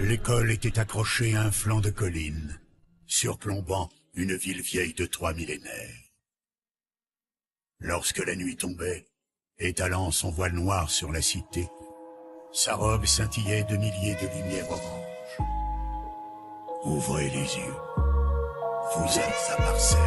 L'école était accrochée à un flanc de colline, surplombant une ville vieille de 3 millénaires. Lorsque la nuit tombait, étalant son voile noir sur la cité, sa robe scintillait de milliers de lumières oranges. Ouvrez les yeux, vous êtes à Marseille.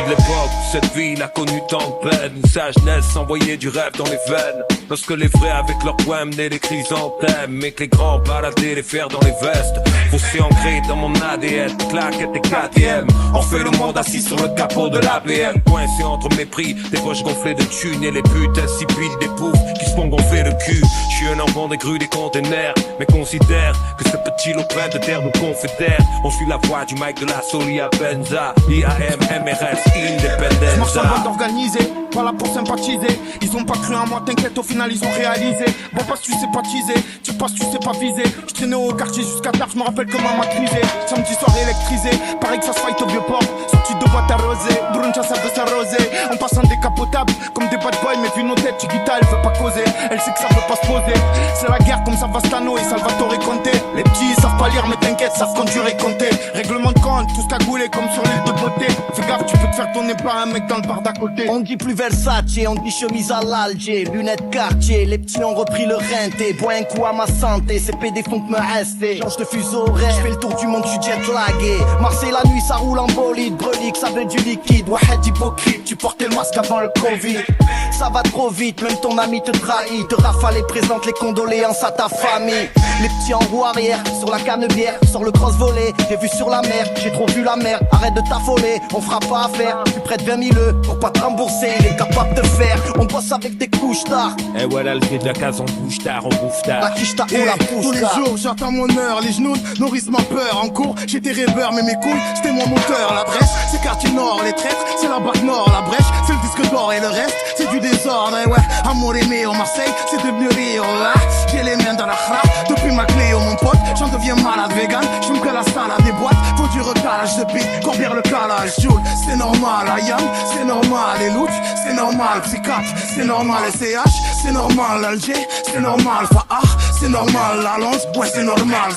L'époque où cette ville a connu tant de peine, où sa jeunesse envoyait du rêve dans les veines. Lorsque les vrais avec leurs poèmes menaient les chrysanthèmes, mais que les grands baladaient les fers dans les vestes. Fossé ancré dans mon ADN, claquette et KTM. On fait le monde assis sur le capot de l'ABM. Coincé entre mépris, des poches gonflées de thunes et les putes insipides des pauvres qui se font gonfler le cul. Je suis un enfant des grues des containers, mais considère que ce petit lopin de terre nous confédère. On suit la voie du mic de la Solia Benza, IAM, MRS, Independence. Je marche en bande organisée, pas là pour sympathiser. Ils ont pas cru en moi, t'inquiète, au final ils ont réalisé. Bon passe tu sais pas teaser, tu passes tu sais pas viser. Je traînais au quartier jusqu'à tard, je me rappelle comment maîtriser. Samedi soir électrisé, pareil que ça se fight au vieux port. Sortie de boîte arrosée, Bruncha ça veut s'arroser. On passe en décapotable, comme des bad boys. Mais vu nos têtes, Chiquita elle veut pas causer. Elle sait que ça veut pas se poser. C'est la guerre comme Savastano et Salvatore Conte. Les petits savent pas lire mais t'inquiète, savent conduire et compter. Règlement de compte, tous cagoulés comme sur l'île de beauté. Fais gaffe, tu peux te faire tourner par un mec dans le bar d'à côté. On dit plus Versace, on dit chemise à l'Alger, lunettes quartier, les petits ont repris le renté, bois un coup à ma santé, ces PD font que me rester, change de fuseau horaire, je fais le tour du monde, je suis jet lagué, Marseille la nuit ça roule en bolide, brelique, ça veut du liquide, Wahed hypocrite, tu portais le masque avant le Covid, ça va trop vite, même ton ami te trahit, te rafale et présente les condoléances à ta famille, les petits en roue arrière, sur la canebière, sur le cross volet, j'ai vu sur la mer, j'ai trop vu la mer, arrête de t'affoler, on fera pas affaire, tu prêtes 20 000 pour pas te rembourser, il est capable de faire, on bosse avec des couches tard. Et voilà le pied de la case, on bouge tard, on bouffe tard. La quiche tard, on la pousse tous les tard. jours j'attends mon heure, les genoux nourrissent ma peur. En cours j'étais rêveur mais mes couilles c'était mon moteur. L'adresse c'est quartier nord, les traîtres c'est la bac nord, la brèche c'est le disque d'or et le reste c'est du désordre. Et ouais, amour aimé au Marseille c'est devenu Rio. J'ai les mains dans la chrap, depuis ma clé mon pote, j'en deviens malade vegan, j'aime que la salade des boîtes, faut du recalage de beat, courbir le calage, Joule, c'est normal, Ayam, c'est normal, les louches, c'est normal, psychiatre, c'est normal, SCH, c'est normal, Alger, c'est normal, Faah, c'est normal, la Lance, ouais c'est normal,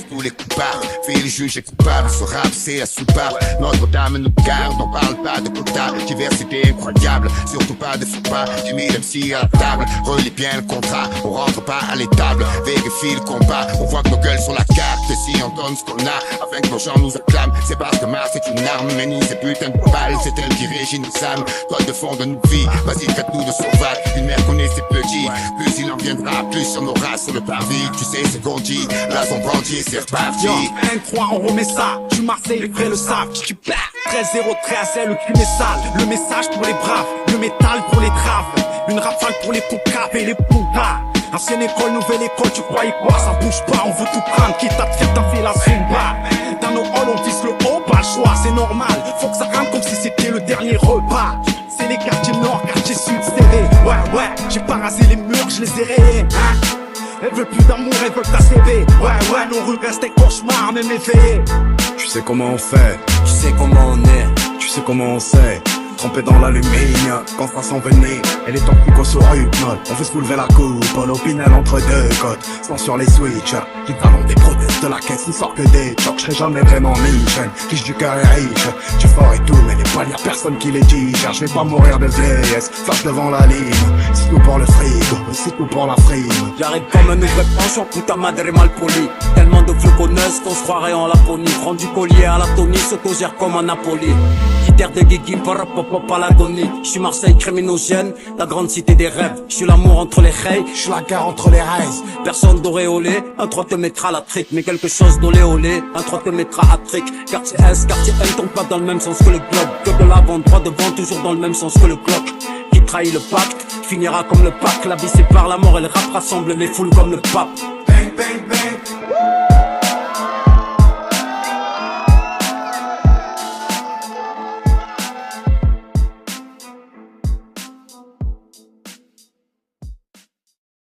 tous les coupables, fait les juges et coupables, ce rap c'est à soupape, Notre-Dame nous garde, on parle pas de quota, diversité incroyable, surtout pas de faux pas, tu mets MC à la table, relis bien le contrat, on rentre pas à l'étable, vérifie le combat, on voit que nos gueules sur la carte, si on donne ce qu'on a, afin que nos gens nous acclament, c'est parce que Mars est une arme, mais ni ces putains de balles, c'est elle qui régit nos âmes, toi de fond de nos vies, vas-y traite-nous de sauvages, une mère connaît ses petits, plus il en viendra, plus on aura sur le parvis, tu sais c'est qu'on dit, là son bandit, c'est reparti. Yo, N3 on remet ça, du Marseille les vrais le savent. 13-0-13 c'est le crime est sale. Le message pour les braves, le métal pour les traves. Une rafale pour les poucaves et les poutas. Ancienne école, nouvelle école, tu croyais quoi? Ça bouge pas, on veut tout prendre, quitte à te faire t'enfiler la zumba. Dans nos halls on vise le haut, pas le choix, c'est normal. Faut que ça rentre comme si c'était le dernier repas. C'est les quartiers nord, quartiers sud, serrés. Ouais, j'ai pas rasé les murs, je les ai rayés, hein. Elle veut plus d'amour, elle veut ta CV. Ouais, nos rues restent des cauchemars, même éveillés. Tu sais comment on fait, Tu sais comment on est. tu sais comment on sait. Trempé dans l'aluminium, quand ça s'envenime, elle est en plus qu'au surhypnol. On fait soulever la coupe, l'opinel entre deux côtes. Sans sur les switchers, qui talent des prothèses de la caisse, ils sortent que des chocs. J'serai jamais vraiment Michel, riche du cœur et riche. Tu fort et tout, mais les poils, y'a personne qui les digère. Je vais pas mourir de vieillesse, flash devant la ligne. C'est tout pour le frigo, c'est tout pour la frime. J'arrive comme un vrai penchant, putain madre mal poli. Tellement de floconneuses qu'on se croirait en Laponie. Prends du collier à la Tony, s'autogère comme un Napoli. Critère de Guigui, pas l'agonie. J'suis Marseille criminogène, la grande cité des rêves. J'suis l'amour entre les rails, j'suis la gare entre les rails. Personne d'auréolé, un 3 te mettra la trique. Mais quelque chose d'olé olé, un 3 te mettra à trick. Quartier S, quartier N, tombe pas dans le même sens que le globe. Club de l'avant, droit devant, toujours dans le même sens que le clock. Qui trahit le pacte, finira comme le pack. La vie sépare la mort et le rap rassemble les foules comme le pape. Bang, bang, bang.